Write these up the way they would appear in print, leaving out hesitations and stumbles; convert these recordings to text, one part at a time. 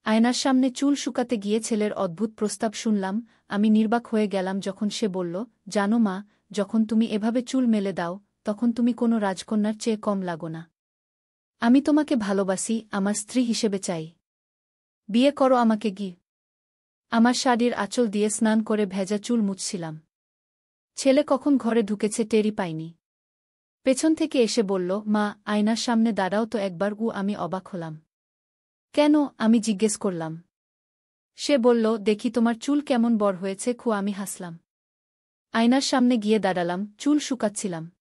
আয়নার সামনে চুল শুকাতে গিয়ে ছেলের অদ্ভুত প্রস্তাব শুনলাম। আমি নির্বাক হয়ে গেলাম যখন সে বলল, জানো মা, যখন তুমি এভাবে চুল মেলে দাও তখন তুমি কোনো রাজকন্যার চেয়ে কম লাগো না। আমি তোমাকে ভালোবাসি, আমার স্ত্রী হিসেবে চাই। বিয়ে করো আমাকে গি। আমার শাড়ির আঁচল দিয়ে স্নান করে ভেজা চুল মুছছিলাম। ছেলে কখন ঘরে ঢুকেছে টেরই পাইনি। পেছন থেকে এসে বলল, মা, আয়নার সামনে দাঁড়াও তো একবার। আমি অবাক হলাম। কেন? আমি জিজ্ঞেস করলাম। সে বলল, দেখি তোমার চুল কেমন বড় হয়েছে। আমি হাসলাম। আয়নার সামনে গিয়ে দাঁড়ালাম, চুল শুকাচ্ছিলাম।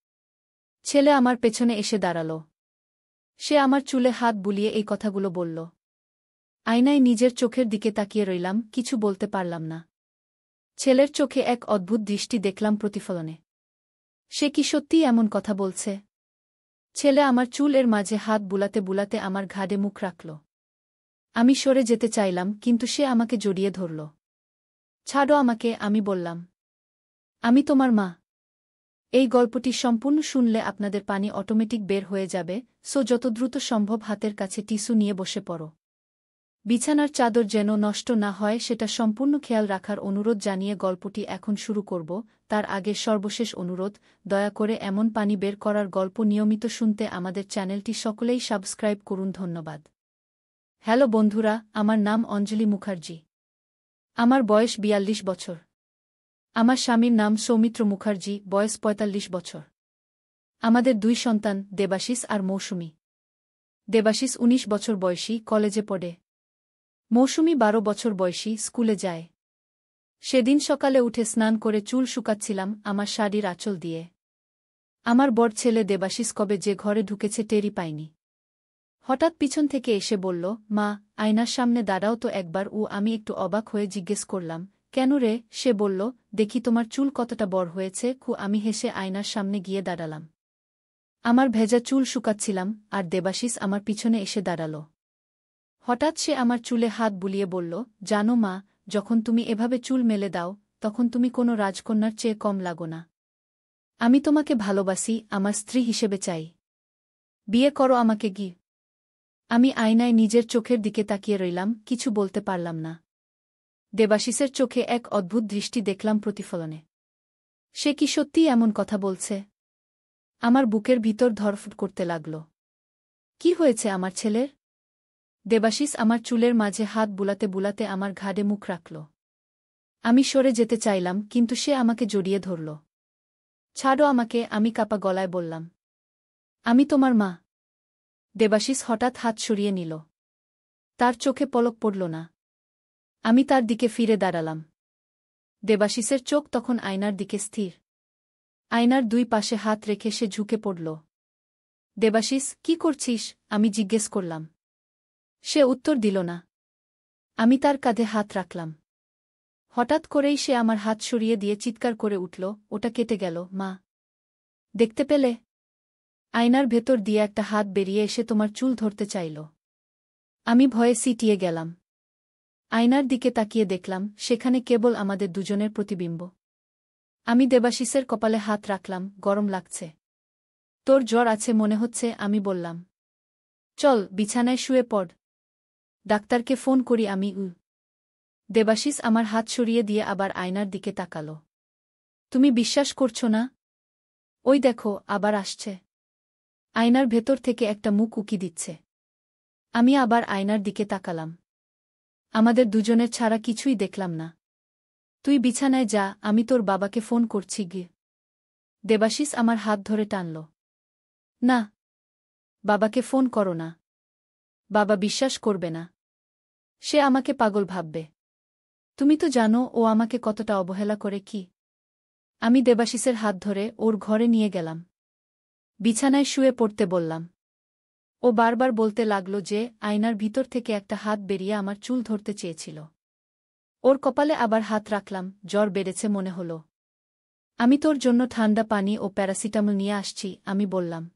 ছেলে আমার পেছনে এসে দাঁড়াল। সে আমার চুলে হাত বুলিয়ে এই কথাগুলো বলল। আয়নায় নিজের চোখের দিকে তাকিয়ে রইলাম, কিছু বলতে পারলাম না। ছেলের চোখে এক অদ্ভুত দৃষ্টি দেখলাম প্রতিফলনে। সে কি সত্যিই এমন কথা বলছে? ছেলে আমার চুল এর মাঝে হাত বুলাতে বুলাতে আমার ঘাড়ে মুখ রাখল। আমি সরে যেতে চাইলাম, কিন্তু সে আমাকে জড়িয়ে ধরল। ছাড়ো আমাকে, আমি বললাম। আমি তোমার মা। এই গল্পটি সম্পূর্ণ শুনলে আপনাদের পানি অটোমেটিক বের হয়ে যাবে, সো যত দ্রুত সম্ভব হাতের কাছে টিস্যু নিয়ে বসে পড়ো। বিছানার চাদর যেন নষ্ট না হয় সেটা সম্পূর্ণ খেয়াল রাখার অনুরোধ জানিয়ে গল্পটি এখন শুরু করব। তার আগে সর্বশেষ অনুরোধ, দয়া করে এমন পানি বের করার গল্প নিয়মিত শুনতে আমাদের চ্যানেলটি সকলেই সাবস্ক্রাইব করুন। ধন্যবাদ। হ্যালো বন্ধুরা, আমার নাম অঞ্জলি মুখার্জি। আমার বয়স ৪২ বছর। আমার স্বামীর নাম সৌমিত্র মুখার্জি, বয়স ৪৫ বছর। আমাদের ২ সন্তান, দেবাশিস আর মৌসুমী। দেবাশিস ১৯ বছর বয়সী, কলেজে পড়ে। মৌসুমী ১২ বছর বয়সী, স্কুলে যায়। সেদিন সকালে উঠে স্নান করে চুল শুকাচ্ছিলাম আমার শাড়ির আঁচল দিয়ে। আমার বড় ছেলে দেবাশিস কবে যে ঘরে ঢুকেছে টেরই পাইনি। হঠাৎ পিছন থেকে এসে বলল, মা, আয়নার সামনে দাঁড়াও তো একবার। আমি একটু অবাক হয়ে জিজ্ঞেস করলাম, কেন রে? সে বলল, দেখি তোমার চুল কতটা বড় হয়েছে। আমি হেসে আয়নার সামনে গিয়ে দাঁড়ালাম। আমার ভেজা চুল শুকাচ্ছিলাম, আর দেবাশিস আমার পিছনে এসে দাঁড়াল। হঠাৎ সে আমার চুলে হাত বুলিয়ে বলল, জানো মা, যখন তুমি এভাবে চুল মেলে দাও তখন তুমি কোনো রাজকন্যার চেয়ে কম লাগো না। আমি তোমাকে ভালোবাসি, আমার স্ত্রী হিসেবে চাই। বিয়ে করো আমাকে গি। আমি আয়নায় নিজের চোখের দিকে তাকিয়ে রইলাম, কিছু বলতে পারলাম না। দেবাশিসের চোখে এক অদ্ভুত দৃষ্টি দেখলাম প্রতিফলনে। সে কি সত্যিই এমন কথা বলছে? আমার বুকের ভিতর ধড়ফড় করতে লাগল। কি হয়েছে আমার ছেলের? দেবাশিস আমার চুলের মাঝে হাত বুলাতে বুলাতে আমার ঘাড়ে মুখ রাখল। আমি সরে যেতে চাইলাম, কিন্তু সে আমাকে জড়িয়ে ধরল। ছাড়ো আমাকে, আমি কাঁপা গলায় বললাম। আমি তোমার মা। দেবাশিস হঠাৎ হাত সরিয়ে নিল। তার চোখে পলক পড়ল না। আমি তার দিকে ফিরে দাঁড়ালাম। দেবাশিসের চোখ তখন আয়নার দিকে স্থির। আয়নার ২ পাশে হাত রেখে সে ঝুঁকে পড়ল। দেবাশিস, কি করছিস? আমি জিজ্ঞেস করলাম। সে উত্তর দিল না। আমি তার কাঁধে হাত রাখলাম। হঠাৎ করেই সে আমার হাত সরিয়ে দিয়ে চিৎকার করে উঠল, ওটা কেটে গেল, মা। দেখতে পেলে? আয়নার ভেতর দিয়ে একটা হাত বেরিয়ে এসে তোমার চুল ধরতে চাইল। আমি ভয়ে সিটিয়ে গেলাম। আয়নার দিকে তাকিয়ে দেখলাম, সেখানে কেবল আমাদের দুজনের প্রতিবিম্ব। আমি দেবাশিসের কপালে হাত রাখলাম, গরম লাগছে। তোর জ্বর আছে মনে হচ্ছে, আমি বললাম। চল, বিছানায় শুয়ে পড়। ডাক্তারকে ফোন করি আমি। দেবাশিস আমার হাত সরিয়ে দিয়ে আবার আয়নার দিকে তাকাল। তুমি বিশ্বাস করছো না? ওই দেখো, আবার আসছে। আয়নার ভেতর থেকে একটা মুখ উকি দিচ্ছে। আমি আবার আয়নার দিকে তাকালাম। আমাদের দুজনের ছাড়া কিছুই দেখলাম না। তুই বিছানায় যা, আমি তোর বাবাকে ফোন করছি গিয়ে। দেবাশিস আমার হাত ধরে টানল। না, বাবাকে ফোন করো না। বাবা বিশ্বাস করবে না। সে আমাকে পাগল ভাববে। তুমি তো জানো ও আমাকে কতটা অবহেলা করে। কি? আমি দেবাশিসের হাত ধরে ওর ঘরে নিয়ে গেলাম। বিছানায় শুয়ে পড়তে বললাম। ও বারবার বলতে লাগল যে আয়নার ভিতর থেকে একটা হাত বেরিয়ে আমার চুল ধরতে চেয়েছিল। ওর কপালে আবার হাত রাখলাম, জ্বর বেড়েছে মনে হল। আমি তোর জন্য ঠান্ডা পানি ও প্যারাসিটামল নিয়ে আসছি, আমি বললাম।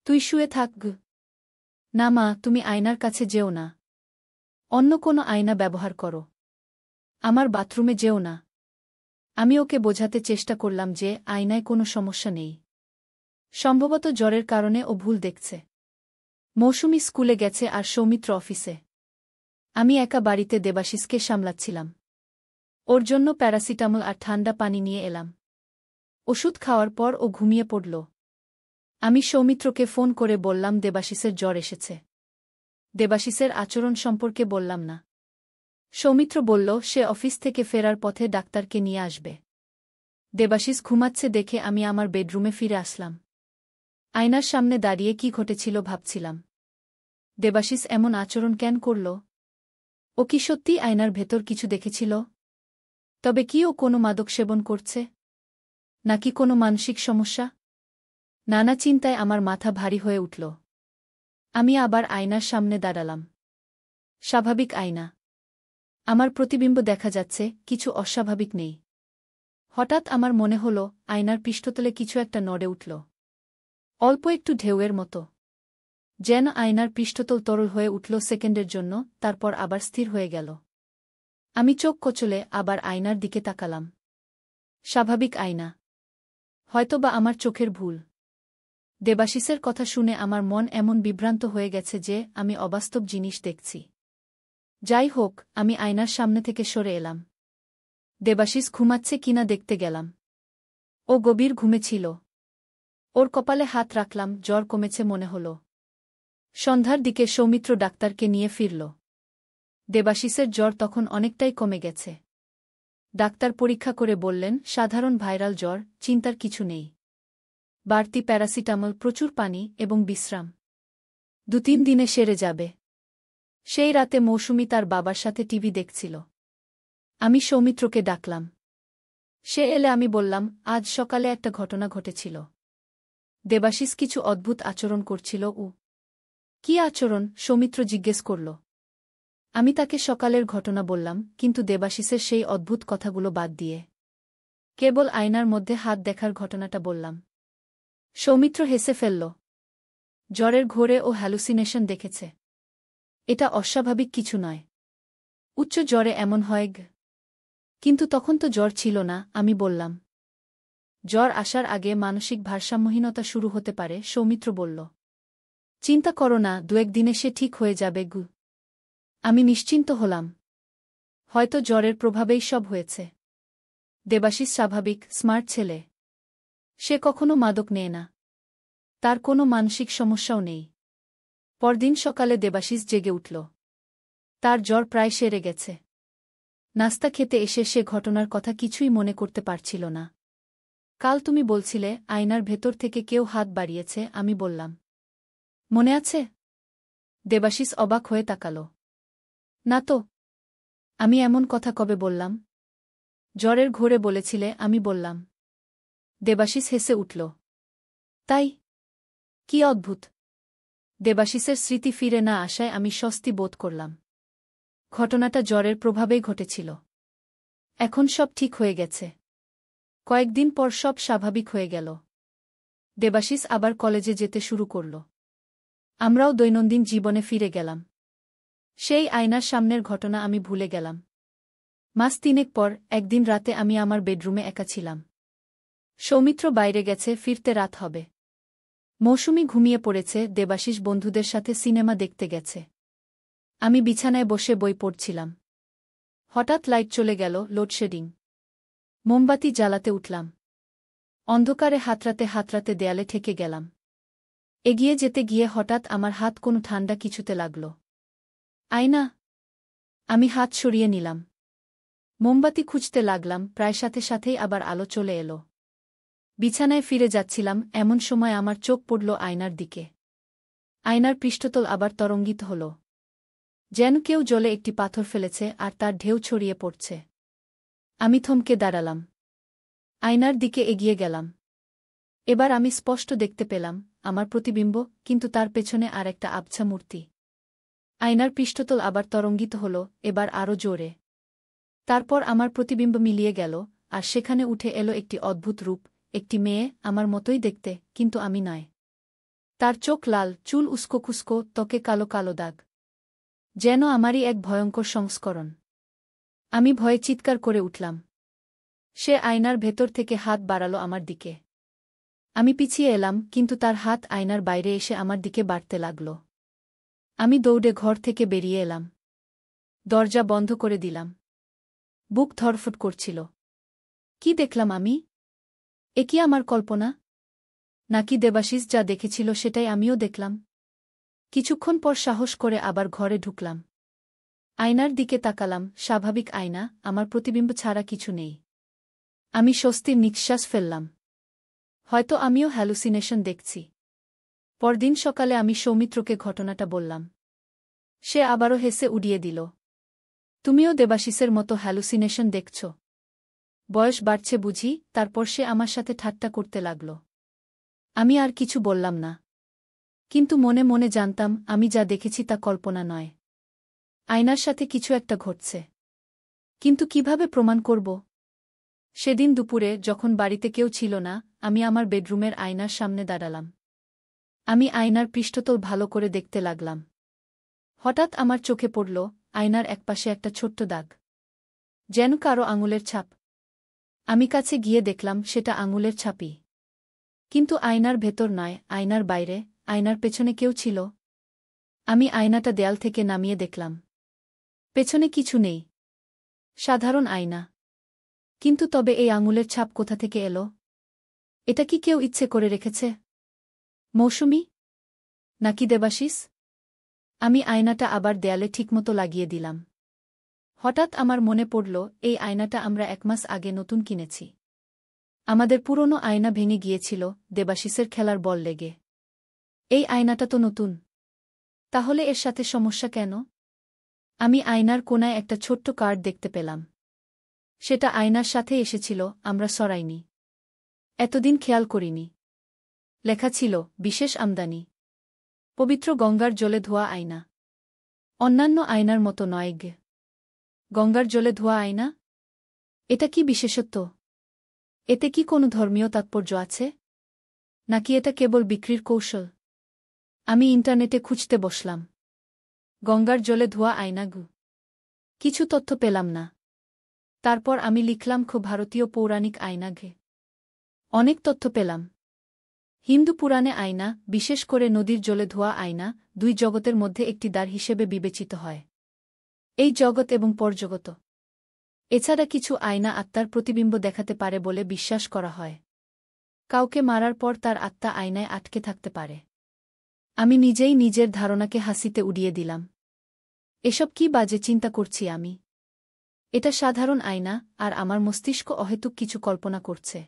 তুই শুয়ে থাক। না মা, তুমি আয়নার কাছে যেও না। অন্য কোনো আয়না ব্যবহার করো। আমার বাথরুমে যেও না। আমি ওকে বোঝাতে চেষ্টা করলাম যে আয়নায় কোনো সমস্যা নেই। সম্ভবত জ্বরের কারণে ও ভুল দেখছে। মৌসুমী স্কুলে গেছে আর সৌমিত্র অফিসে। আমি একা বাড়িতে দেবাশিসকে সামলাচ্ছিলাম। ওর জন্য প্যারাসিটামল আর ঠান্ডা পানি নিয়ে এলাম। ওষুধ খাওয়ার পর ও ঘুমিয়ে পড়ল। আমি সৌমিত্রকে ফোন করে বললাম দেবাশিসের জ্বর এসেছে। দেবাশিসের আচরণ সম্পর্কে বললাম না। সৌমিত্র বলল সে অফিস থেকে ফেরার পথে ডাক্তারকে নিয়ে আসবে। দেবাশিস ঘুমাচ্ছে দেখে আমি আমার বেডরুমে ফিরে আসলাম। আয়নার সামনে দাঁড়িয়ে কি ঘটেছিল ভাবছিলাম। দেবাশিস এমন আচরণ কেন করল? ও কি সত্যি আয়নার ভেতর কিছু দেখেছিল? তবে কি ও কোনো মাদক সেবন করছে? নাকি কোনো মানসিক সমস্যা? নানা চিন্তায় আমার মাথা ভারী হয়ে উঠল। আমি আবার আয়নার সামনে দাঁড়ালাম। স্বাভাবিক আয়না। আমার প্রতিবিম্ব দেখা যাচ্ছে, কিছু অস্বাভাবিক নেই। হঠাৎ আমার মনে হল আয়নার পৃষ্ঠতলে কিছু একটা নড়ে উঠল। অল্প একটু ঢেউয়ের মতো। যেন আয়নার পৃষ্ঠতল তরল হয়ে উঠল সেকেন্ডের জন্য, তারপর আবার স্থির হয়ে গেল। আমি চোখ কচলে আবার আয়নার দিকে তাকালাম। স্বাভাবিক আয়না। হয়তোবা আমার চোখের ভুল। দেবাশিসের কথা শুনে আমার মন এমন বিভ্রান্ত হয়ে গেছে যে আমি অবাস্তব জিনিস দেখছি। যাই হোক, আমি আয়নার সামনে থেকে সরে এলাম। দেবাশিস ঘুমাচ্ছে কিনা দেখতে গেলাম। ও গভীর ঘুমে ছিল। ওর কপালে হাত রাখলাম, জ্বর কমেছে মনে হল। সন্ধ্যার দিকে সৌমিত্র ডাক্তারকে নিয়ে ফিরল। দেবাশিসের জ্বর তখন অনেকটাই কমে গেছে। ডাক্তার পরীক্ষা করে বললেন সাধারণ ভাইরাল জ্বর, চিন্তার কিছু নেই। বাড়তি প্যারাসিটামল, প্রচুর পানি এবং বিশ্রাম। 2-3 দিনে সেরে যাবে। সেই রাতে মৌসুমী তার বাবার সাথে টিভি দেখছিল। আমি সৌমিত্রকে ডাকলাম। সে এলে আমি বললাম আজ সকালে একটা ঘটনা ঘটেছিল। দেবাশিস কিছু অদ্ভুত আচরণ করছিল। কি আচরণ? সৌমিত্র জিজ্ঞেস করল। আমি তাকে সকালের ঘটনা বললাম, কিন্তু দেবাশিসের সেই অদ্ভুত কথাগুলো বাদ দিয়ে কেবল আয়নার মধ্যে হাত দেখার ঘটনাটা বললাম। সৌমিত্র হেসে ফেলল। জ্বরের ঘোরে ও হ্যালুসিনেশন দেখেছে। এটা অস্বাভাবিক কিছু নয়। উচ্চ জ্বরে এমন হয়। কিন্তু তখন তো জ্বর ছিল না, আমি বললাম। জ্বর আসার আগে মানসিক ভারসাম্যহীনতা শুরু হতে পারে, সৌমিত্র বলল। চিন্তা করো না, 2-1 দিনে সে ঠিক হয়ে যাবে। আমি নিশ্চিন্ত হলাম। হয়তো জ্বরের প্রভাবেই সব হয়েছে। দেবাশিস স্বাভাবিক, স্মার্ট ছেলে। সে কখনো মাদক নেয় না। তার কোনো মানসিক সমস্যাও নেই। পরদিন সকালে দেবাশিস জেগে উঠল। তার জ্বর প্রায় সেরে গেছে। নাস্তা খেতে এসে সে ঘটনার কথা কিছুই মনে করতে পারছিল না। কাল তুমি বলছিলে আয়নার ভেতর থেকে কেউ হাত বাড়িয়েছে, আমি বললাম। মনে আছে? দেবাশিস অবাক হয়ে তাকাল। না তো। আমি এমন কথা কবে বললাম? জ্বরের ঘোরে বলেছিলে, আমি বললাম। দেবাশিস হেসে উঠল। তাই? কি অদ্ভুত। দেবাশিসের স্মৃতি ফিরে না আসায় আমি স্বস্তি বোধ করলাম। ঘটনাটা জ্বরের প্রভাবেই ঘটেছিল। এখন সব ঠিক হয়ে গেছে। কয়েকদিন পর সব স্বাভাবিক হয়ে গেল। দেবাশিস আবার কলেজে যেতে শুরু করল। আমরাও দৈনন্দিন জীবনে ফিরে গেলাম। সেই আয়নার সামনের ঘটনা আমি ভুলে গেলাম। মাস 3 পর একদিন রাতে আমি আমার বেডরুমে একা ছিলাম। সৌমিত্র বাইরে গেছে, ফিরতে রাত হবে। মৌসুমী ঘুমিয়ে পড়েছে, দেবাশিস বন্ধুদের সাথে সিনেমা দেখতে গেছে। আমি বিছানায় বসে বই পড়ছিলাম। হঠাৎ লাইট চলে গেল, লোডশেডিং। মোমবাতি জ্বালাতে উঠলাম। অন্ধকারে হাতড়াতে হাতড়াতে দেয়ালে ঠেকে গেলাম। এগিয়ে যেতে গিয়ে হঠাৎ আমার হাত কোনো ঠান্ডা কিছুতে লাগল। আয়না। আমি হাত সরিয়ে নিলাম। মোমবাতি খুঁজতে লাগলাম, প্রায় সাথে সাথেই আবার আলো চলে এলো। বিছানায় ফিরে যাচ্ছিলাম, এমন সময় আমার চোখ পড়ল আয়নার দিকে। আয়নার পৃষ্ঠতল আবার তরঙ্গিত হল। যেন কেউ জলে একটি পাথর ফেলেছে আর তার ঢেউ ছড়িয়ে পড়ছে। আমি থমকে দাঁড়ালাম। আয়নার দিকে এগিয়ে গেলাম। এবার আমি স্পষ্ট দেখতে পেলাম আমার প্রতিবিম্ব, কিন্তু তার পেছনে আর একটা আবছা মূর্তি। আয়নার পৃষ্ঠতল আবার তরঙ্গিত হল, এবার আরও জোরে। তারপর আমার প্রতিবিম্ব মিলিয়ে গেল, আর সেখানে উঠে এলো একটি অদ্ভুত রূপ, একটি মেয়ে, আমার মতোই দেখতে, কিন্তু আমি নয়। তার চোখ লাল, চুল উস্কো খুস্কো, ত্বকে কালো কালো দাগ। যেন আমারই এক ভয়ঙ্কর সংস্করণ। আমি ভয়ে চিৎকার করে উঠলাম। সে আয়নার ভেতর থেকে হাত বাড়ালো আমার দিকে। আমি পিছিয়ে এলাম, কিন্তু তার হাত আয়নার বাইরে এসে আমার দিকে বাড়তে লাগল। আমি দৌড়ে ঘর থেকে বেরিয়ে এলাম। দরজা বন্ধ করে দিলাম। বুক ধড়ফড় করছিল। কি দেখলাম আমি? এ কি আমার কল্পনা? নাকি দেবাশিস যা দেখেছিল সেটাই আমিও দেখলাম? কিছুক্ষণ পর সাহস করে আবার ঘরে ঢুকলাম। আয়নার দিকে তাকালাম, স্বাভাবিক আয়না, আমার প্রতিবিম্ব ছাড়া কিছু নেই। আমি স্বস্তির নিঃশ্বাস ফেললাম। হয়তো আমিও হ্যালুসিনেশন দেখছি। পরদিন সকালে আমি সৌমিত্রকে ঘটনাটা বললাম। সে আবারও হেসে উড়িয়ে দিল। তুমিও দেবাশিসের মতো হ্যালুসিনেশন দেখছ? বয়স বাড়ছে বুঝি? তারপর সে আমার সাথে ঠাট্টা করতে লাগল। আমি আর কিছু বললাম না। কিন্তু মনে মনে জানতাম আমি যা দেখেছি তা কল্পনা নয়। আয়নার সাথে কিছু একটা ঘটছে। কিন্তু কিভাবে প্রমাণ করব? সেদিন দুপুরে যখন বাড়িতে কেউ ছিল না, আমি আমার বেডরুমের আয়নার সামনে দাঁড়ালাম। আমি আয়নার পৃষ্ঠতল ভালো করে দেখতে লাগলাম। হঠাৎ আমার চোখে পড়ল আয়নার একপাশে একটা ছোট্ট দাগ, যেন কারো আঙুলের ছাপ। আমি কাছে গিয়ে দেখলাম সেটা আঙুলের ছাপই। কিন্তু আয়নার ভেতর নয়, আয়নার বাইরে, আয়নার পেছনে কেউ ছিল। আমি আয়নাটা দেয়াল থেকে নামিয়ে দেখলাম। পেছনে কিছু নেই। সাধারণ আয়না। কিন্তু তবে এই আঙুলের ছাপ কোথা থেকে এলো? এটা কি কেউ ইচ্ছে করে রেখেছে? মৌসুমী? নাকি দেবাশিস? আমি আয়নাটা আবার দেয়ালে ঠিকমতো লাগিয়ে দিলাম। হঠাৎ আমার মনে পড়ল এই আয়নাটা আমরা 1 মাস আগে নতুন কিনেছি। আমাদের পুরনো আয়না ভেঙে গিয়েছিল দেবাশিসের খেলার বল লেগে। এই আয়নাটা তো নতুন। তাহলে এর সাথে সমস্যা কেন? আমি আয়নার কোণায় একটা ছোট্ট কার্ড দেখতে পেলাম। সেটা আয়নার সাথে এসেছিল, আমরা সরাইনি। এতদিন খেয়াল করিনি। লেখা ছিল, বিশেষ আমদানি। পবিত্র গঙ্গার জলে ধোয়া আয়না। অন্যান্য আয়নার মতো নয় গে। গঙ্গার জলে ধোয়া আয়না? এটা কি বিশেষত্ব? এতে কি কোনো ধর্মীয় তাৎপর্য আছে? নাকি এটা কেবল বিক্রির কৌশল? আমি ইন্টারনেটে খুঁজতে বসলাম। গঙ্গার জলে ধোয়া আয়না গু। কিছু তথ্য পেলাম না। তারপর আমি লিখলাম ভারতীয় পৌরাণিক আয়না ঘে। অনেক তথ্য পেলাম। হিন্দু পুরাণে আয়না, বিশেষ করে নদীর জলে ধোয়া আয়না, 2 জগতের মধ্যে একটি দ্বার হিসেবে বিবেচিত হয়। এই জগৎ এবং পরজগৎ। এছাড়া কিছু আয়না আত্মার প্রতিবিম্ব দেখাতে পারে বলে বিশ্বাস করা হয়। কাউকে মারার পর তার আত্মা আয়নায় আটকে থাকতে পারে। আমি নিজেই নিজের ধারণাকে হাসিতে উড়িয়ে দিলাম। এসব কি বাজে চিন্তা করছি আমি? এটা সাধারণ আয়না, আর আমার মস্তিষ্ক অহেতুক কিছু কল্পনা করছে।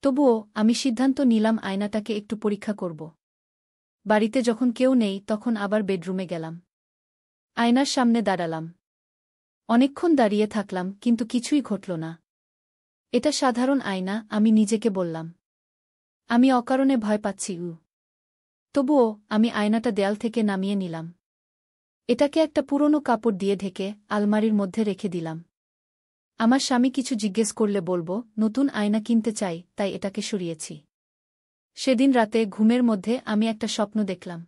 তবুও আমি সিদ্ধান্ত নিলাম আয়নাটাকে একটু পরীক্ষা করব। বাড়িতে যখন কেউ নেই তখন আবার বেডরুমে গেলাম। আয়নার সামনে দাঁড়ালাম। অনেকক্ষণ দাঁড়িয়ে থাকলাম কিন্তু কিছুই ঘটল না। এটা সাধারণ আয়না, আমি নিজেকে বললাম। আমি অকারণে ভয় পাচ্ছি। তবুও আমি আয়নাটা দেয়াল থেকে নামিয়ে নিলাম। এটাকে একটা পুরনো কাপড় দিয়ে ঢেকে আলমারির মধ্যে রেখে দিলাম। আমার স্বামী কিছু জিজ্ঞেস করলে বলব, নতুন আয়না কিনতে চাই, তাই এটাকে সরিয়েছি। সেদিন রাতে ঘুমের মধ্যে আমি একটা স্বপ্ন দেখলাম।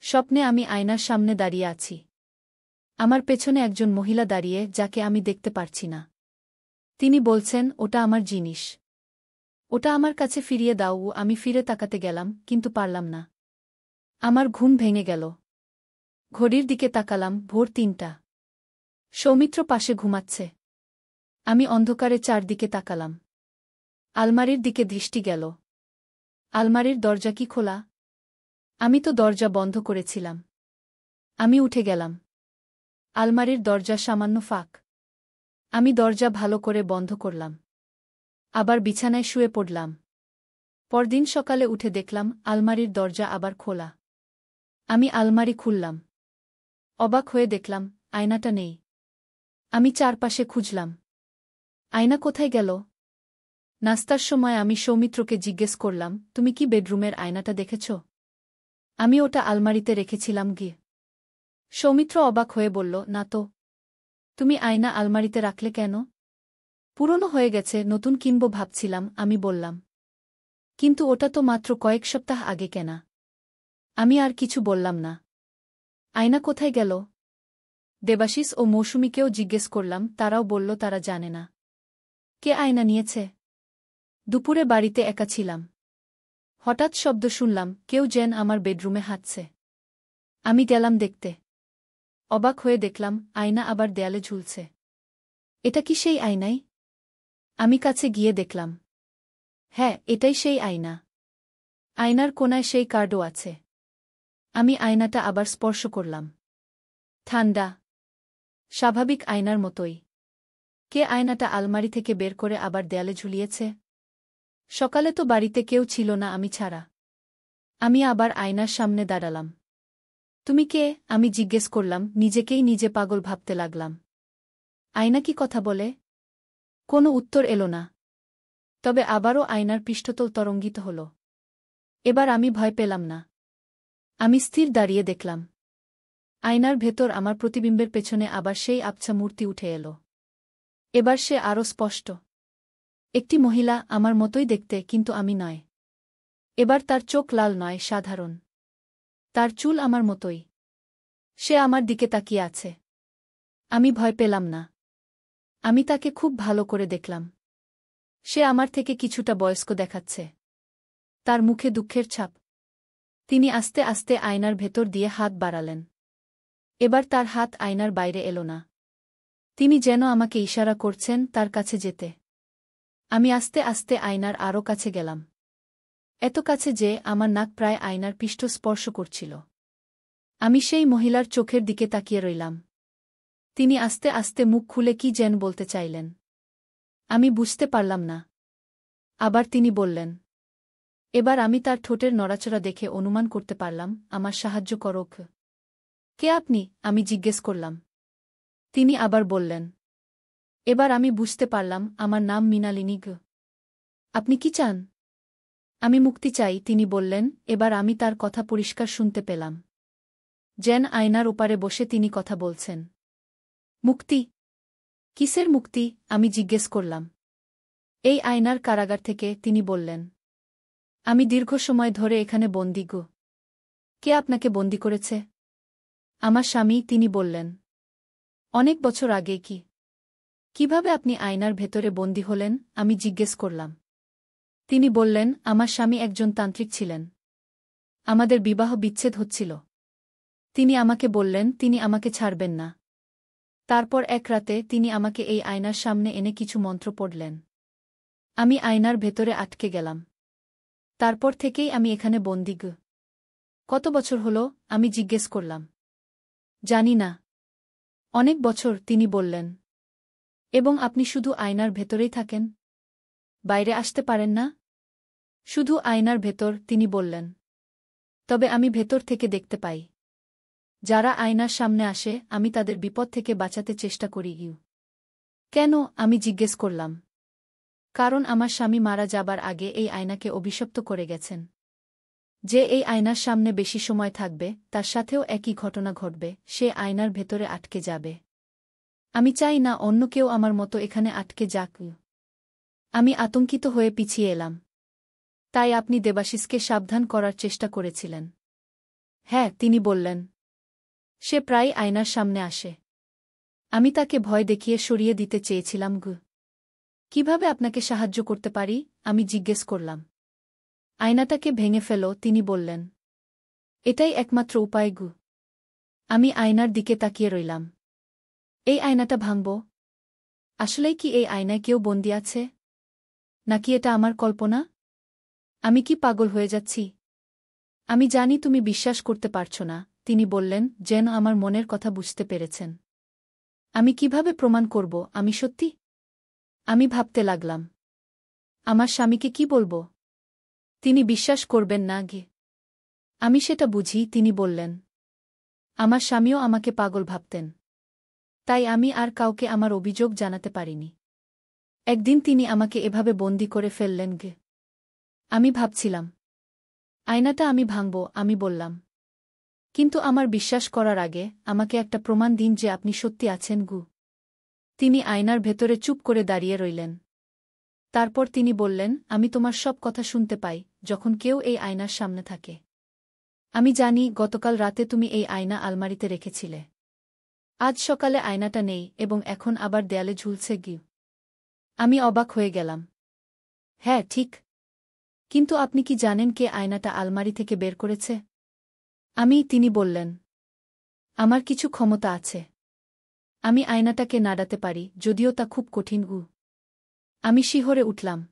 স্বপ্নে আমি আয়নার সামনে দাঁড়িয়ে আছি। আমার পেছনে একজন মহিলা দাঁড়িয়ে, যাকে আমি দেখতে পারছি না। তিনি বলছেন, ওটা আমার জিনিস। ওটা আমার কাছে ফিরিয়ে দাও। আমি ফিরে তাকাতে গেলাম, কিন্তু পারলাম না। আমার ঘুম ভেঙে গেল। ঘড়ির দিকে তাকালাম, ভোর 3টা। সৌমিত্র পাশে ঘুমাচ্ছে। আমি অন্ধকারে চারদিকে তাকালাম। আলমারির দিকে দৃষ্টি গেল। আলমারির দরজা কি খোলা? আমি তো দরজা বন্ধ করেছিলাম। আমি উঠে গেলাম। আলমারির দরজা সামান্য ফাঁক। আমি দরজা ভালো করে বন্ধ করলাম। আবার বিছানায় শুয়ে পড়লাম। পরদিন সকালে উঠে দেখলাম আলমারির দরজা আবার খোলা। আমি আলমারি খুললাম। অবাক হয়ে দেখলাম আয়নাটা নেই। আমি চারপাশে খুঁজলাম। আয়না কোথায় গেল? নাস্তার সময় আমি সৌমিত্রকে জিজ্ঞেস করলাম, তুমি কি বেডরুমের আয়নাটা দেখেছ? আমি ওটা আলমারিতে রেখেছিলাম গিয়ে। সৌমিত্র অবাক হয়ে বলল, না তো। তুমি আয়না আলমারিতে রাখলে কেন? পুরনো হয়ে গেছে, নতুন কিনব ভাবছিলাম, আমি বললাম। কিন্তু ওটা তো মাত্র কয়েক সপ্তাহ আগে কেনা। আমি আর কিছু বললাম না। আয়না কোথায় গেল? দেবাশিস ও মৌসুমীকেও জিজ্ঞেস করলাম, তারাও বলল তারা জানে না। কে আয়না নিয়েছে? দুপুরে বাড়িতে একা ছিলাম। হঠাৎ শব্দ শুনলাম, কেউ যেন আমার বেডরুমে হাঁটছে। আমি গেলাম দেখতে। অবাক হয়ে দেখলাম আয়না আবার দেয়ালে ঝুলছে। এটা কি সেই আয়নাই? আমি কাছে গিয়ে দেখলাম। হ্যাঁ, এটাই সেই আয়না। আয়নার কোণায় সেই কার্ডও আছে। আমি আয়নাটা আবার স্পর্শ করলাম। ঠান্ডা। স্বাভাবিক আয়নার মতোই। কে আয়নাটা আলমারি থেকে বের করে আবার দেয়ালে ঝুলিয়েছে? সকালে তো বাড়িতে কেউ ছিল না আমি ছাড়া। আমি আবার আয়নার সামনে দাঁড়ালাম। তুমি কে? আমি জিজ্ঞেস করলাম, নিজেকেই নিজে পাগল ভাবতে লাগলাম। আয়না কি কথা বলে? কোনো উত্তর এলো না। তবে আবারও আয়নার পৃষ্ঠতল তরঙ্গিত হল। এবার আমি ভয় পেলাম না। আমি স্থির দাঁড়িয়ে দেখলাম। আয়নার ভেতর আমার প্রতিবিম্বের পেছনে আবার সেই আবছা মূর্তি উঠে এল। এবার সে আরও স্পষ্ট। একটি মহিলা, আমার মতোই দেখতে, কিন্তু আমি নয়। এবার তার চোখ লাল নয়, সাধারণ। তার চুল আমার মতোই। সে আমার দিকে তাকিয়ে আছে। আমি ভয় পেলাম না। আমি তাকে খুব ভালো করে দেখলাম। সে আমার থেকে কিছুটা বয়স্ক দেখাচ্ছে। তার মুখে দুঃখের ছাপ। তিনি আস্তে আস্তে আয়নার ভেতর দিয়ে হাত বাড়ালেন। এবার তার হাত আয়নার বাইরে এলো না। তিনি যেন আমাকে ইশারা করছেন তার কাছে যেতে। আমি আস্তে আস্তে আয়নার আরও কাছে গেলাম। এত কাছে যে আমার নাক প্রায় আয়নার পৃষ্ঠ স্পর্শ করছিল। আমি সেই মহিলার চোখের দিকে তাকিয়ে রইলাম। তিনি আস্তে আস্তে মুখ খুলে কি যেন বলতে চাইলেন। আমি বুঝতে পারলাম না। আবার তিনি বললেন। এবার আমি তার ঠোঁটের নড়াচড়া দেখে অনুমান করতে পারলাম, আমার সাহায্য করোক। কে আপনি? আমি জিজ্ঞেস করলাম। তিনি আবার বললেন। এবার আমি বুঝতে পারলাম, আমার নাম মৃণালিনী গ। আপনি কি চান? আমি মুক্তি চাই, তিনি বললেন। এবার আমি তার কথা পরিষ্কার শুনতে পেলাম। যেন আয়নার ওপারে বসে তিনি কথা বলছেন। মুক্তি? কিসের মুক্তি? আমি জিজ্ঞেস করলাম। এই আয়নার কারাগার থেকে, তিনি বললেন। আমি দীর্ঘ সময় ধরে এখানে বন্দী গো। কে আপনাকে বন্দী করেছে? আমার স্বামী, তিনি বললেন। অনেক বছর আগে কি? কিভাবে আপনি আয়নার ভেতরে বন্দী হলেন? আমি জিজ্ঞেস করলাম। তিনি বললেন, আমার স্বামী একজন তান্ত্রিক ছিলেন। আমাদের বিবাহ বিচ্ছেদ হচ্ছিল। তিনি আমাকে বললেন তিনি আমাকে ছাড়বেন না। তারপর এক রাতে তিনি আমাকে এই আয়নার সামনে এনে কিছু মন্ত্র পড়লেন। আমি আয়নার ভেতরে আটকে গেলাম। তারপর থেকেই আমি এখানে বন্দী গ। কত বছর হলো? আমি জিজ্ঞেস করলাম। জানি না। অনেক বছর, তিনি বললেন। এবং আপনি শুধু আয়নার ভেতরেই থাকেন? বাইরে আসতে পারেন না? শুধু আয়নার ভেতর, তিনি বললেন। তবে আমি ভেতর থেকে দেখতে পাই। যারা আয়নার সামনে আসে আমি তাদের বিপদ থেকে বাঁচাতে চেষ্টা করি। কেন? আমি জিজ্ঞেস করলাম। কারণ আমার স্বামী মারা যাবার আগে এই আয়নাকে অভিশপ্ত করে গেছেন। যে এই আয়নার সামনে বেশি সময় থাকবে তার সাথেও একই ঘটনা ঘটবে, সে আয়নার ভেতরে আটকে যাবে। আমি চাই না অন্য কেউ আমার মতো এখানে আটকে যাক। আমি আতঙ্কিত হয়ে পিছিয়ে এলাম। তাই আপনি দেবাশিসকে সাবধান করার চেষ্টা করেছিলেন? হ্যাঁ, তিনি বললেন। সে প্রায় আয়নার সামনে আসে। আমি তাকে ভয় দেখিয়ে সরিয়ে দিতে চেয়েছিলাম গু। কিভাবে আপনাকে সাহায্য করতে পারি? আমি জিজ্ঞেস করলাম। আয়নাটাকে ভেঙে ফেলো, তিনি বললেন। এটাই একমাত্র উপায় গু। আমি আয়নার দিকে তাকিয়ে রইলাম। এই আয়নাটা ভাঙব? আসলেই কি এই আয়নায় কেউ বন্দী আছে? নাকি এটা আমার কল্পনা? আমি কি পাগল হয়ে যাচ্ছি? আমি জানি তুমি বিশ্বাস করতে পারছো না, তিনি বললেন, যেন আমার মনের কথা বুঝতে পেরেছেন। আমি কিভাবে প্রমাণ করব আমি সত্যি? আমি ভাবতে লাগলাম। আমার স্বামীকে কি বলবো? তিনি বিশ্বাস করবেন না গে। আমি সেটা বুঝি, তিনি বললেন। আমার স্বামীও আমাকে পাগল ভাবতেন। তাই আমি আর কাউকে আমার অভিযোগ জানাতে পারিনি। একদিন তিনি আমাকে এভাবে বন্দী করে ফেললেন গে। আমি ভাবছিলাম, আয়নাটা আমি ভাঙব, আমি বললাম। কিন্তু আমার বিশ্বাস করার আগে আমাকে একটা প্রমাণ দিন যে আপনি সত্যি আছেন গু। তিনি আয়নার ভেতরে চুপ করে দাঁড়িয়ে রইলেন। তারপর তিনি বললেন, আমি তোমার সব কথা শুনতে পাই যখন কেউ এই আয়নার সামনে থাকে। আমি জানি গতকাল রাতে তুমি এই আয়না আলমারিতে রেখেছিলে। আজ সকালে আয়নাটা নেই এবং এখন আবার দেয়ালে ঝুলছে গি। আমি অবাক হয়ে গেলাম। হ্যাঁ, ঠিক। কিন্তু আপনি কি জানেন কে আয়নাটা আলমারি থেকে বের করেছে? তিনি বললেন। আমার কিছু ক্ষমতা আছে। আমি আয়নাটাকে নাড়াতে পারি, যদিও তা খুব কঠিন। আমি শিহরে উঠলাম।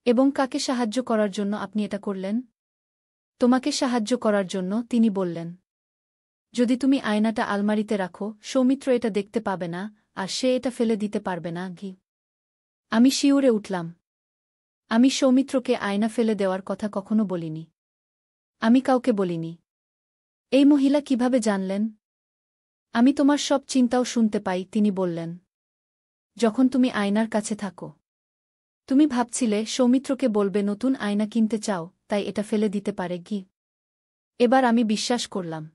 এবং কাকে সাহায্য করার জন্য আপনি এটা করলেন? তোমাকে সাহায্য করার জন্য, তিনি বললেন। যদি তুমি আয়নাটা আলমারিতে রাখো, সৌমিত্র এটা দেখতে পাবে না, আর সে এটা ফেলে দিতে পারবে না। আমি শিউরে উঠলাম। আমি সৌমিত্রকে আয়না ফেলে দেওয়ার কথা কখনো বলিনি। আমি কাউকে বলিনি। এই মহিলা কিভাবে জানলেন? আমি তোমার সব চিন্তাও শুনতে পাই, তিনি বললেন। যখন তুমি আয়নার কাছে থাকো, তুমি ভাবছিলে সৌমিত্রকে বলবে নতুন আয়না কিনতে চাও, তাই এটা ফেলে দিতে পারে। এবার আমি বিশ্বাস করলাম।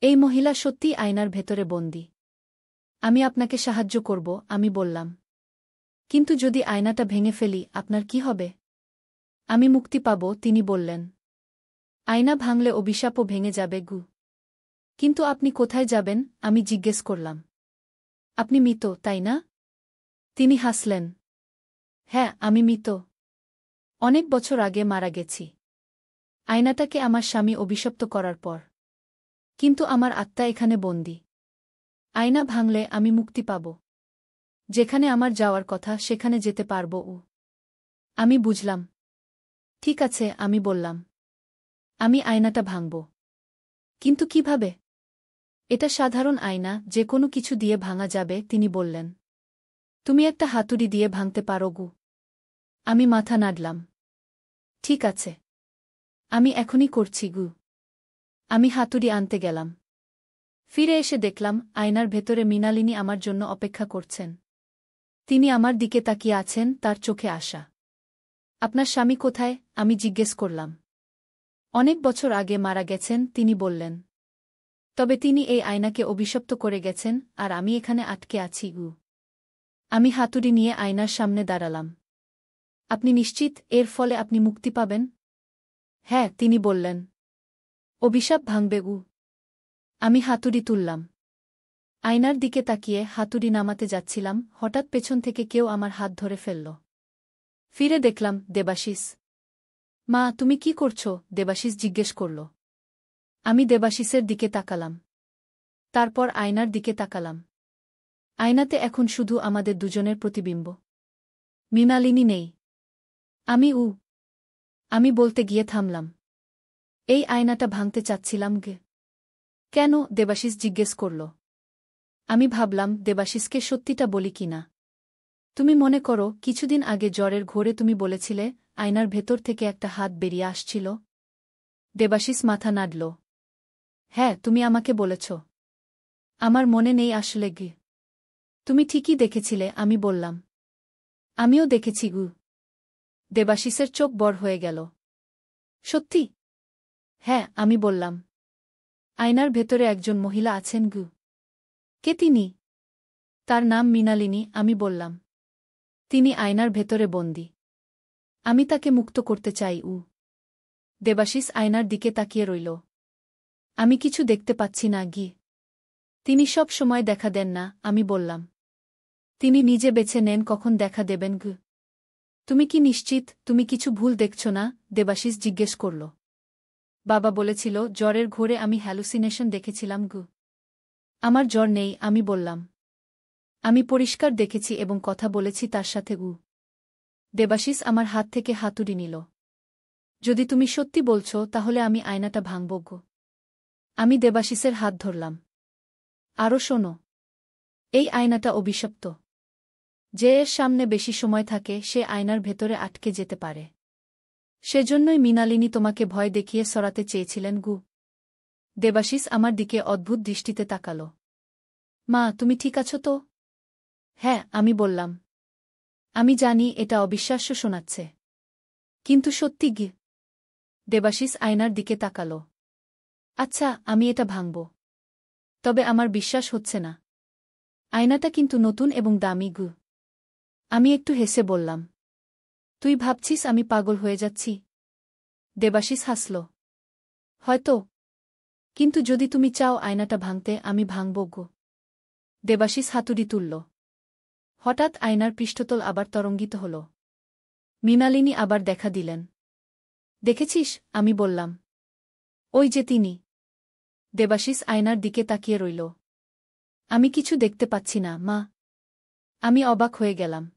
এই মহিলা সত্যিই আয়নার ভেতরে বন্দী। আমি আপনাকে সাহায্য করব, আমি বললাম। কিন্তু যদি আয়নাটা ভেঙে ফেলি, আপনার কি হবে? আমি মুক্তি পাব, তিনি বললেন। আয়না ভাঙলে অভিশাপও ভেঙে যাবে। কিন্তু আপনি কোথায় যাবেন? আমি জিজ্ঞেস করলাম। আপনি মৃত, তাই না? তিনি হাসলেন। হ্যাঁ, আমি মৃত। অনেক বছর আগে মারা গেছি। আয়নাটাকে আমার স্বামী অভিশপ্ত করার পর। কিন্তু আমার আত্মা এখানে বন্দী। আয়না ভাঙলে আমি মুক্তি পাব। যেখানে আমার যাওয়ার কথা সেখানে যেতে পারব। আমি বুঝলাম। ঠিক আছে, আমি বললাম। আমি আয়নাটা ভাঙব। কিন্তু কিভাবে? এটা সাধারণ আয়না, যে কোনো কিছু দিয়ে ভাঙা যাবে, তিনি বললেন। তুমি একটা হাতুড়ি দিয়ে ভাঙতে পারো। আমি মাথা নাড়লাম। ঠিক আছে। আমি এখনই করছি। আমি হাতুড়ি আনতে গেলাম। ফিরে এসে দেখলাম আয়নার ভেতরে মৃণালিনী আমার জন্য অপেক্ষা করছেন। তিনি আমার দিকে তাকিয়ে আছেন, তার চোখে আশা। আপনার স্বামী কোথায়? আমি জিজ্ঞেস করলাম। অনেক বছর আগে মারা গেছেন, তিনি বললেন। তবে তিনি এই আয়নাকে অভিশপ্ত করে গেছেন, আর আমি এখানে আটকে আছি। আমি হাতুড়ি নিয়ে আয়নার সামনে দাঁড়ালাম। আপনি নিশ্চিত এর ফলে আপনি মুক্তি পাবেন? হ্যাঁ, তিনি বললেন। অভিশাপ ভাঙবে। আমি হাতুড়ি তুললাম। আয়নার দিকে তাকিয়ে হাতুড়ি নামাতে যাচ্ছিলাম, হঠাৎ পেছন থেকে কেউ আমার হাত ধরে ফেলল। ফিরে দেখলাম দেবাশিস। মা, তুমি কি করছো? দেবাশিস জিজ্ঞেস করল। আমি দেবাশিসের দিকে তাকালাম। তারপর আয়নার দিকে তাকালাম। আয়নাতে এখন শুধু আমাদের দুজনের প্রতিবিম্ব। মৃণালিনী নেই। আমি বলতে গিয়ে থামলাম। এই আয়নাটা ভাঙতে চাচ্ছিলাম। কেন? দেবাশিস জিজ্ঞেস করল। আমি ভাবলাম দেবাশিসকে সত্যিটা বলি কিনা। তুমি মনে করো কিছুদিন আগে জ্বরের ঘোরে তুমি বলেছিলে আয়নার ভেতর থেকে একটা হাত বেরিয়ে আসছিল? দেবাশিস মাথা নাড়ল। হ্যাঁ, তুমি আমাকে বলেছ। আমার মনে নেই আসলে। তুমি ঠিকই দেখেছিলে, আমি বললাম। আমিও দেখেছি। দেবাশিসের চোখ বড় হয়ে গেল। সত্যি? হ্যাঁ, আমি বললাম। আয়নার ভেতরে একজন মহিলা আছেন। কে তিনি? তার নাম মৃণালিনী, আমি বললাম। তিনি আয়নার ভেতরে বন্দী। আমি তাকে মুক্ত করতে চাই। দেবাশিস আয়নার দিকে তাকিয়ে রইল। আমি কিছু দেখতে পাচ্ছি না। তিনি সব সময় দেখা দেন না, আমি বললাম। তিনি নিজে বেছে নেন কখন দেখা দেবেন। তুমি কি নিশ্চিত তুমি কিছু ভুল দেখছ না? দেবাশিস জিজ্ঞেস করল। বাবা বলেছিল জ্বরের ঘোরে আমি হ্যালুসিনেশন দেখেছিলাম। আমার জ্বর নেই, আমি বললাম। আমি পরিষ্কার দেখেছি এবং কথা বলেছি তার সাথে। দেবাশিস আমার হাত থেকে হাতুড়ি নিল। যদি তুমি সত্যি বলছ তাহলে আমি আয়নাটা ভাঙব। আমি দেবাশিসের হাত ধরলাম। আরও শোনো। এই আয়নাটা অভিশপ্ত। যে এর সামনে বেশি সময় থাকে সে আয়নার ভেতরে আটকে যেতে পারে। সেজন্যই মৃণালিনী তোমাকে ভয় দেখিয়ে সরাতে চেয়েছিলেন। দেবাশিস আমার দিকে অদ্ভুত দৃষ্টিতে তাকাল। মা, তুমি ঠিক আছো তো? হ্যাঁ, আমি বললাম। আমি জানি এটা অবিশ্বাস্য শোনাচ্ছে। কিন্তু সত্যি। দেবাশিস আয়নার দিকে তাকাল। আচ্ছা, আমি এটা ভাঙব। তবে আমার বিশ্বাস হচ্ছে না। আয়নাটা কিন্তু নতুন এবং দামি। আমি একটু হেসে বললাম। তুই ভাবছিস আমি পাগল হয়ে যাচ্ছি? দেবাশিস হাসল। হয়তো। কিন্তু যদি তুমি চাও আয়নাটা ভাঙতে, আমি ভাঙব। দেবাশিস হাতুড়ি তুলল। হঠাৎ আয়নার পৃষ্ঠতল আবার তরঙ্গিত হল। মৃণালিনী আবার দেখা দিলেন। দেখেছিস? আমি বললাম। ওই যে তিনি। দেবাশিস আয়নার দিকে তাকিয়ে রইল। আমি কিছু দেখতে পাচ্ছি না, মা। আমি অবাক হয়ে গেলাম।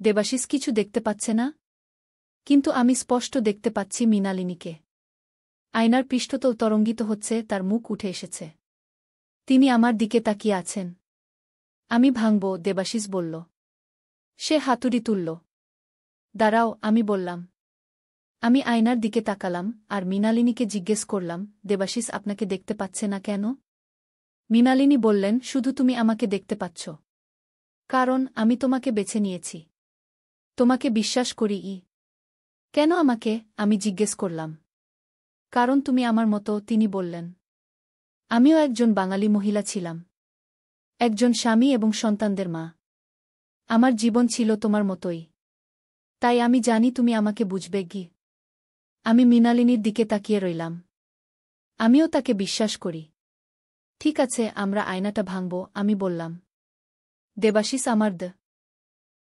দেবাশিস কিছু দেখতে পাচ্ছে না? কিন্তু আমি স্পষ্ট দেখতে পাচ্ছি মৃণালিনীকে। আয়নার পৃষ্ঠতল তরঙ্গিত হচ্ছে, তার মুখ উঠে এসেছে। তিনি আমার দিকে তাকিয়ে আছেন। আমি ভাঙব, দেবাশিস বলল। সে হাতুড়ি তুলল। দাঁড়াও, আমি বললাম। আমি আয়নার দিকে তাকালাম আর মৃণালিনীকে জিজ্ঞেস করলাম, দেবাশিস আপনাকে দেখতে পাচ্ছে না কেন? মৃণালিনী বললেন, শুধু তুমি আমাকে দেখতে পাচ্ছ। কারণ আমি তোমাকে বেছে নিয়েছি। তোমাকে বিশ্বাস করি। কেন আমাকে? আমি জিজ্ঞেস করলাম। কারণ তুমি আমার মতো, তিনি বললেন। আমিও একজন বাঙালি মহিলা ছিলাম। একজন স্বামী এবং সন্তানদের মা। আমার জীবন ছিল তোমার মতোই। তাই আমি জানি তুমি আমাকে বুঝবে। আমি মৃণালিনীর দিকে তাকিয়ে রইলাম। আমিও তাকে বিশ্বাস করি। ঠিক আছে, আমরা আয়নাটা ভাঙব, আমি বললাম। দেবাশিস আমার